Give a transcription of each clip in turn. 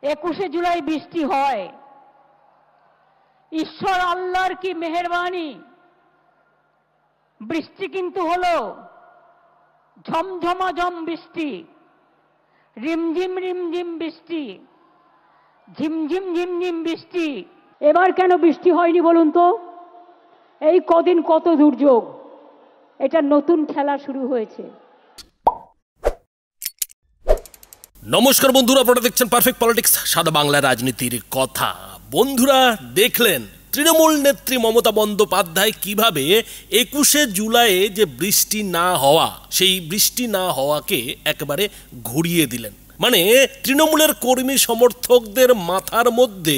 21শে জুলাই বৃষ্টি হয়, ঈশ্বর আল্লাহর কি মেহেরবানি, বৃষ্টি কিন্তু হলো ঝমঝমাঝম বৃষ্টি, রিমঝিম রিমঝিম বৃষ্টি, ঝিমঝিম ঝিমঝিম বৃষ্টি। এবার কেন বৃষ্টি হয়নি বলুন তো? এই কদিন কত দুর্যোগ, এটা নতুন খেলা শুরু হয়েছে। নমস্কার বন্ধুরা, আপনারা দেখছেন পারফেক্ট পলিটিক্স, সাদা বাংলা রাজনীতির কথা। বন্ধুরা দেখলেন তৃণমূল নেত্রী মমতা বন্দ্যোপাধ্যায় কিভাবে 21শে জুলাইয়ে যে বৃষ্টি না হওয়া, সেই বৃষ্টি না হওয়াকে একেবারে ঘুরিয়ে দিলেন। মানে তৃণমূলের কর্মী সমর্থকদের মাথার মধ্যে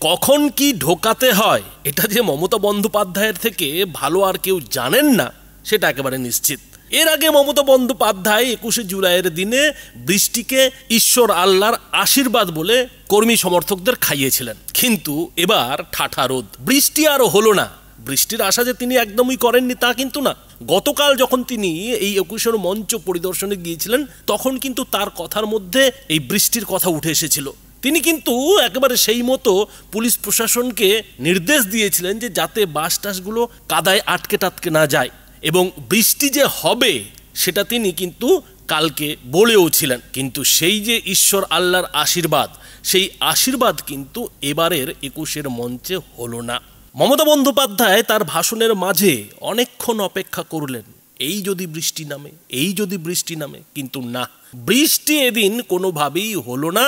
কখন কি ঢোকাতে হয়, এটা যে মমতা বন্দ্যোপাধ্যায়ের থেকে ভালো আর কেউ জানেন না, সেটা একেবারে নিশ্চিত। এর আগে মমতা বন্দ্যোপাধ্যায় 21শে জুলাইয়ের দিনে বৃষ্টিকে ঈশ্বর আল্লাহর আশীর্বাদ বলে কর্মী সমর্থকদের খাইয়েছিলেন, কিন্তু এবার ঠাঠা রোদ, বৃষ্টি আর হলো না। বৃষ্টির আশা যে তিনি একদমই করেননি তা কিন্তু না। গতকাল যখন তিনি এই 21শের মঞ্চ পরিদর্শনে গিয়েছিলেন, তখন কিন্তু তার কথার মধ্যে এই বৃষ্টির কথা উঠে এসেছিল। তিনি কিন্তু একেবারে সেই মতো পুলিশ প্রশাসনকে নির্দেশ দিয়েছিলেন যে যাতে বাস টাসগুলো কাদায় আটকে টাটকে না যায়, এবং বৃষ্টি যে হবে সেটা তিনি কিন্তু কালকে বলেও ছিলেন। কিন্তু সেই যে ঈশ্বর আল্লাহর আশীর্বাদ, সেই আশীর্বাদ কিন্তু এবারের 21শের মঞ্চে হলো না। মমতা বন্দ্যোপাধ্যায় তার ভাষণের মাঝে অনেকক্ষণ অপেক্ষা করলেন, এই যদি বৃষ্টি নামে, এই যদি বৃষ্টি নামে, কিন্তু না, বৃষ্টি এদিন কোনোভাবেই হলো না।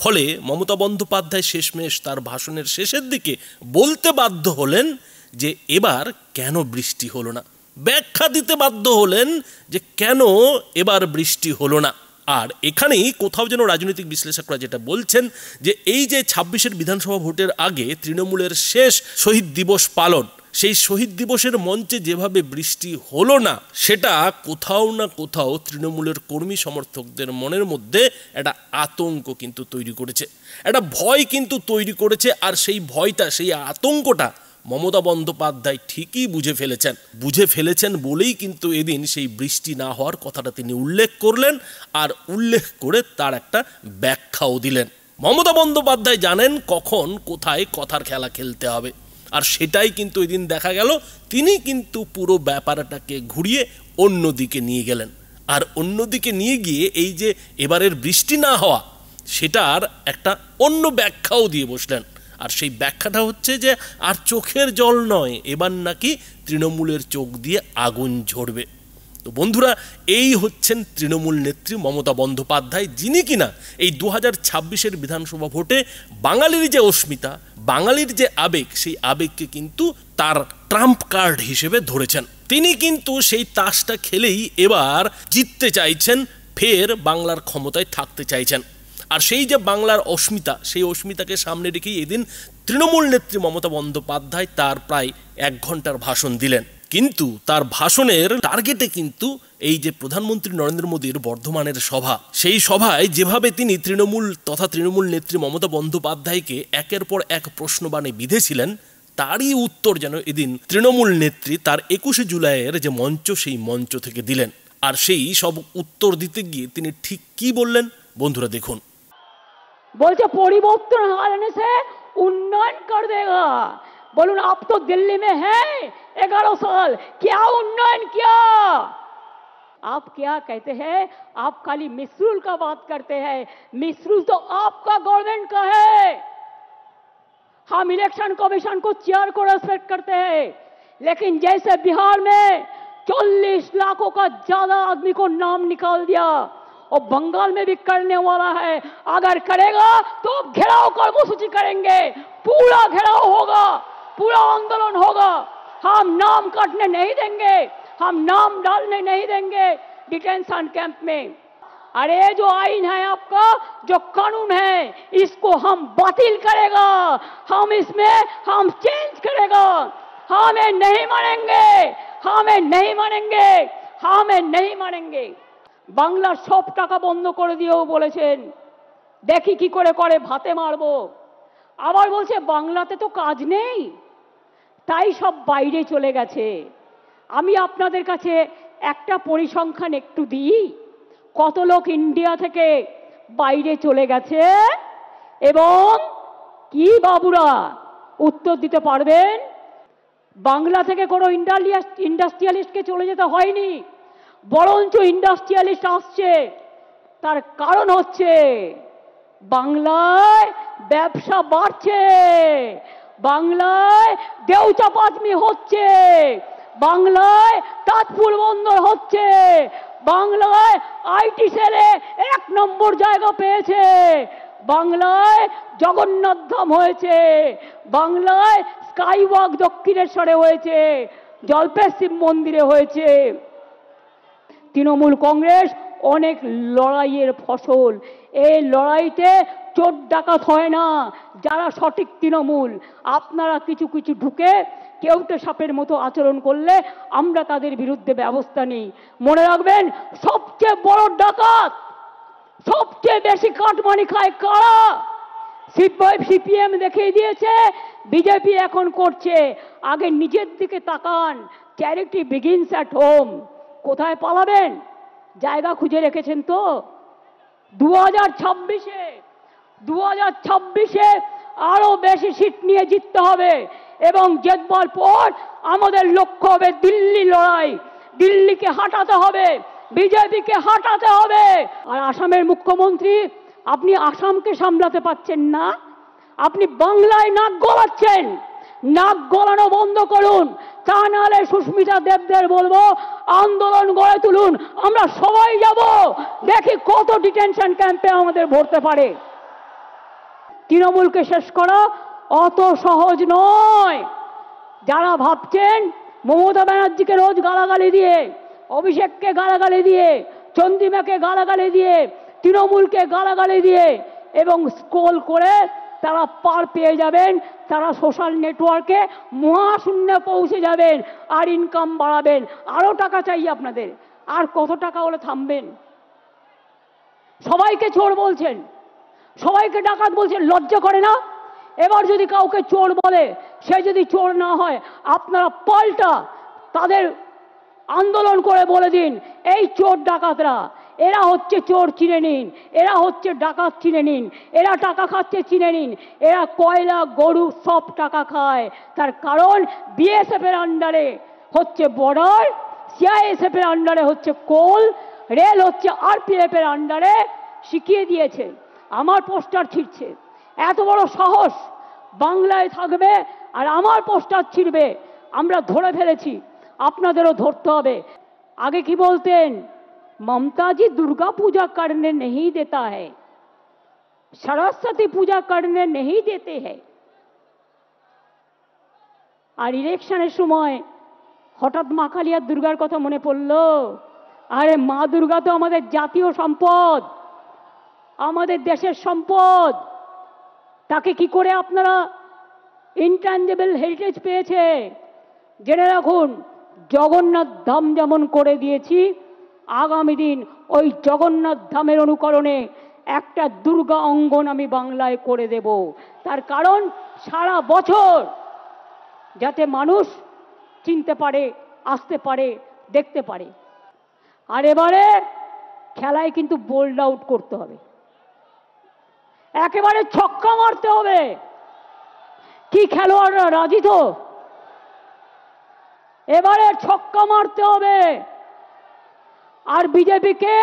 ফলে মমতা বন্দ্যোপাধ্যায় শেষমেশ তার ভাষণের শেষের দিকে বলতে বাধ্য হলেন যে এবার কেন বৃষ্টি হলো না, ব্যাখ্যা দিতে বাধ্য হলেন যে কেন এবার বৃষ্টি হলো না। আর এখানেই কোথাও যেন রাজনৈতিক বিশ্লেষকরা যেটা বলছেন যে এই যে 26এর বিধানসভা ভোটের আগে তৃণমূলের শেষ শহীদ দিবস পালন, সেই শহীদ দিবসের মঞ্চে যেভাবে বৃষ্টি হলো না, সেটা কোথাও না কোথাও তৃণমূলের কর্মী সমর্থকদের মনের মধ্যে একটা আতঙ্ক কিন্তু তৈরি করেছে, একটা ভয় কিন্তু তৈরি করেছে। আর সেই ভয়টা, সেই আতঙ্কটা মমতা বন্দ্যোপাধ্যায় ঠিকই বুঝে ফেলেছেন বলেই কিন্তু এদিন সেই বৃষ্টি না হওয়ার কথাটা তিনি উল্লেখ করলেন, আর উল্লেখ করে তার একটা ব্যাখ্যাও দিলেন। মমতা বন্দ্যোপাধ্যায় জানেন কখন কোথায় কথার খেলা খেলতে হবে, আর সেটাই কিন্তু এদিন দেখা গেল। তিনি কিন্তু পুরো ব্যাপারটাকে ঘুরিয়ে অন্যদিকে নিয়ে গেলেন, আর অন্যদিকে নিয়ে গিয়ে এই যে এবারের বৃষ্টি না হওয়া, সেটার একটা অন্য ব্যাখ্যাও দিয়ে বসলেন। আর সেই ব্যাখ্যাটা হচ্ছে যে আর চোখের জল নয়, এবার নাকি তৃণমূলের চোখ দিয়ে আগুন ঝরবে। তো বন্ধুরা, এই হচ্ছেন তৃণমূল নেত্রী মমতা বন্দ্যোপাধ্যায়, যিনি কিনা এই 2026-এর বিধানসভা ভোটে বাঙালির যে অস্মিতা, বাঙালির যে আবেগ, সেই আবেগকে কিন্তু তার ট্রাম্প কার্ড হিসেবে ধরেছেন। তিনি কিন্তু সেই তাসটা খেলেই এবার জিততে চাইছেন, ফের বাংলার ক্ষমতায় থাকতে চাইছেন। আর সেই যে বাংলার অস্মিতা, সেই অস্মিতাকে সামনে রেখেই এদিন তৃণমূল নেত্রী মমতা বন্দ্যোপাধ্যায় তার প্রায় 1 ঘন্টার ভাষণ দিলেন। কিন্তু তার ভাষণের টার্গেটে কিন্তু এই যে প্রধানমন্ত্রী নরেন্দ্র মোদীর বর্ধমানের সভা, সেই সভায় যেভাবে তিনি তৃণমূল তথা তৃণমূল নেত্রী মমতা বন্দ্যোপাধ্যায়কে একের পর এক প্রশ্নবাণে বিঁধেছিলেন, তারই উত্তর যেন এদিন তৃণমূল নেত্রী তার 21শে জুলাইয়ের যে মঞ্চ, সেই মঞ্চ থেকে দিলেন। আর সেই সব উত্তর দিতে গিয়ে তিনি ঠিক কি বললেন বন্ধুরা দেখুন। বলছে পরিবর্তন आने से उन्नयन कर देगा। बोलून आप तो दिल्ली में हैं 11 साल, क्या उन्नयन किया? आप क्या कहते हैं? आप खाली मिसरूल का बात करते हैं। मिसरूल तो आपका गवर्नमेंट का है। हम इलेक्शन कमीशन को चेयर को रेस्पेक्ट करते हैं, लेकिन जैसे बिहार में 40 लाखों का ज्यादा आदमी को नाम निकाल दिया, और बंगाल में भी करने वाला है। अगर करेगा तो घेराव कर्मसूची करेंगे, पूरा घेराव होगा, पूरा आंदोलन होगा। हम नाम काटने नहीं देंगे, हम नाम डालने नहीं देंगे डिटेंशन कैंप में। अरे जो आईन है आपका, जो कानून है, इसको हम बातिल करेगा, हम इसमें हम चेंज करेगा। हमें नहीं मानेंगे, हमें नहीं मानेंगे, हमें नहीं मानेंगे। বাংলার সব টাকা বন্ধ করে দিয়েও বলেছেন, দেখি কি করে করে ভাতে মারবো। আবার বলছে বাংলাতে তো কাজ নেই, তাই সব বাইরে চলে গেছে। আমি আপনাদের কাছে একটা পরিসংখ্যান একটু দিই, কত লোক ইন্ডিয়া থেকে বাইরে চলে গেছে। এবং কি বাবুরা উত্তর দিতে পারবেন? বাংলা থেকে কোনো ইন্ডাস্ট্রিয়ালিস্টকে চলে যেতে হয়নি, বরঞ্চ ইন্ডাস্ট্রিয়ালিস্ট আসছে। তার কারণ হচ্ছে বাংলায় ব্যবসা বাড়ছে, বাংলায় দেউচা পাঁচমি হচ্ছে, বাংলায় তাজপুর বন্দর হচ্ছে, বাংলায় আইটি সেলে 1 নম্বর জায়গা পেয়েছে, বাংলায় জগন্নাথ ধাম হয়েছে, বাংলায় স্কাইওয়াক দক্ষিণেশ্বরে হয়েছে, জল্পেশ শিব মন্দিরে হয়েছে। তৃণমূল কংগ্রেস অনেক লড়াইয়ের ফসল। এই লড়াইতে চোর ডাকাত হয় না যারা সঠিক তৃণমূল। আপনারা কিছু কিছু ঢুকে কেউটে সাপের মতো আচরণ করলে আমরা তাদের বিরুদ্ধে ব্যবস্থা নিই। মনে রাখবেন, সবচেয়ে বড় ডাকাত, সবচেয়ে বেশি কাটমানি খায় কারা? সিপিএম দেখিয়ে দিয়েছে, বিজেপি এখন করছে। আগে নিজের দিকে তাকান। Charity begins at home. কোথায় পালাবেন? জায়গা খুঁজে রেখেছেন তো? 2026-এ আরো বেশি সিট নিয়ে জিততে হবে এবং জেতবার পর আমাদের লক্ষ্য হবে দিল্লি লড়াই। দিল্লিকে হাঁটাতে হবে, বিজেপিকে হাঁটাতে হবে। আর আসামের মুখ্যমন্ত্রী, আপনি আসামকে সামলাতে পারছেন না, আপনি বাংলায় নাক গলাচ্ছেন। নাক গলানো বন্ধ করুন, তা নাহলে সুস্মিতা দেবদের বলবো আন্দোলন গড়ে তুলুন। আমরা সবাই যাব, দেখি কত ডিটেনশন ক্যাম্পে আমাদের ভরতে পারে। তৃণমূলকে শেষ করা অত সহজ নয়। যারা ভাবছেন মমতা ব্যানার্জিকে রোজ গালাগালি দিয়ে, অভিষেককে গালাগালি দিয়ে, চন্দ্রিমাকে গালাগালি দিয়ে, তৃণমূলকে গালাগালি দিয়ে এবং স্ক্রল করে তারা পার পেয়ে যাবেন, তারা সোশ্যাল নেটওয়ার্কে মহাশূন্যে পৌঁছে যাবেন আর ইনকাম বাড়াবেন। আরো টাকা চাই আপনাদের। আর কত টাকা হলে থামবেন? সবাইকে চোর বলছেন, সবাইকে ডাকাত বলছেন, লজ্জা করে না? এবার যদি কাউকে চোর বলে, সে যদি চোর না হয়, আপনারা পাল্টা তাদের আন্দোলন করে বলে দিন, এই চোর ডাকাতরা, এরা হচ্ছে চোর, চিনে নিন। এরা হচ্ছে ডাকাত, চিনে নিন। এরা টাকা খাচ্ছে, চিনে নিন। এরা কয়লা, গরু সব টাকা খায়। তার কারণ বিএসএফ এর আন্ডারে হচ্ছে বর্ডার, সিআইএসএফ এর আন্ডারে হচ্ছে কোল, রেল হচ্ছে আরপিএফ এর আন্ডারে। শিখিয়ে দিয়েছে। আমার পোস্টার ছিঁড়ছে, এত বড় সাহস বাংলায় থাকবে আর আমার পোস্টার ছিঁড়বে। আমরা ধরে ফেলেছি, আপনাদেরও ধরতে হবে। আগে কি বলতেন? ममता जी दुर्गा पूजा करने नहीं देता है, सरस्वती पूजा करने नहीं देते हैं। আর ইলেকশনের সময় হঠাৎ মা কালিয়ার দুর্গার কথা মনে পড়লো। আরে মা দুর্গা তো আমাদের জাতীয় সম্পদ, আমাদের দেশের সম্পদ। তাকে কি করে আপনারা ইনট্যাঞ্জেবল হেরিটেজ পেয়েছে? জেনে রাখুন, জগন্নাথ ধাম যেমন করে দিয়েছি, আগামী দিন ওই জগন্নাথ ধামের অনুকরণে একটা দুর্গা অঙ্গন আমি বাংলায় করে দেব। তার কারণ সারা বছর যাতে মানুষ চিনতে পারে, আসতে পারে, দেখতে পারে। আর এবারে খেলায় কিন্তু বোল্ড আউট করতে হবে, একেবারে ছক্কা মারতে হবে। কি খেলোয়াড়রা রাজি তো? এবারে ছক্কা মারতে হবে। আর বিজেপিকে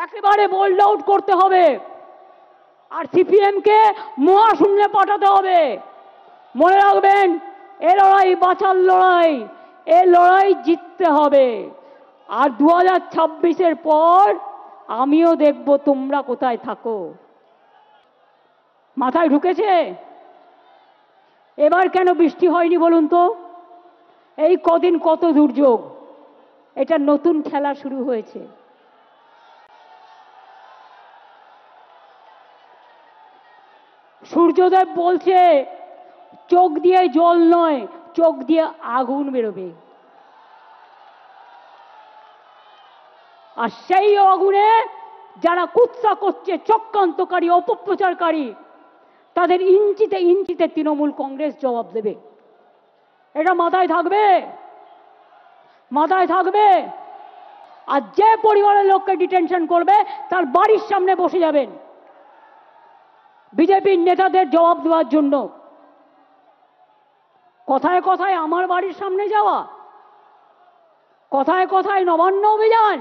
একেবারে বোল্ড আউট করতে হবে, আর সিপিএমকে মহাশূন্যে পাঠাতে হবে। মনে রাখবেন, এ লড়াই বাঁচার লড়াই, এ লড়াই জিততে হবে। আর 2026-এর পর আমিও দেখব তোমরা কোথায় থাকো। মাথায় ঢুকেছে? এবার কেন বৃষ্টি হয়নি বলুন তো? এই কদিন কত দুর্যোগ। এটা নতুন খেলা শুরু হয়েছে। সূর্যদেব বলছে চোখ দিয়ে জল নয়, চোখ দিয়ে আগুন বেরোবে। আর সেই আগুনে যারা কুৎসা করছে, চক্রান্তকারী, অপপ্রচারকারী, তাদের ইঞ্চিতে ইঞ্চিতে তৃণমূল কংগ্রেস জবাব দেবে। এটা মাথায় থাকবে, মাথায় থাকবে। আর যে পরিবারের লোককে ডিটেনশন করবে তার বাড়ির সামনে বসে যাবেন। বিজেপির নেতাদের জবাব দেওয়ার জন্য। কথায় কথায় আমার বাড়ির সামনে যাওয়া, কথায় কথায় নবান্ন অভিযান,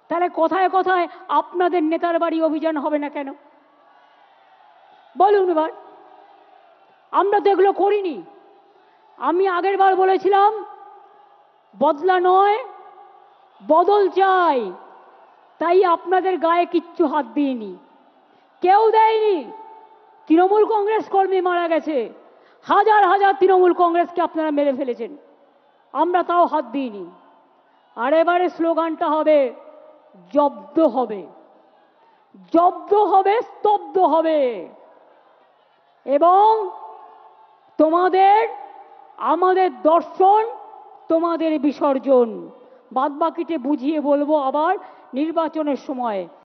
তাহলে কথায় কথায় আপনাদের নেতার বাড়ি অভিযান হবে না কেন? বলুন এবার। আমরা তো এগুলো করিনি। আমি আগের বার বলেছিলাম বদলা নয় বদল চাই, তাই আপনাদের গায়ে কিচ্ছু হাত দিইনি, কেউ দেয়নি। তৃণমূল কংগ্রেস কর্মী মারা গেছে, হাজার হাজার তৃণমূল কংগ্রেসকে আপনারা মেরে ফেলেছেন, আমরা তাও হাত দিইনি। আর এবারে স্লোগানটা হবে জব্দ হবে, জব্দ হবে, স্তব্ধ হবে। এবং তোমাদের আমাদের দর্শন, তোমাদের বিসর্জন। বাদবাকিতে বুঝিয়ে বলবো আবার নির্বাচনের সময়।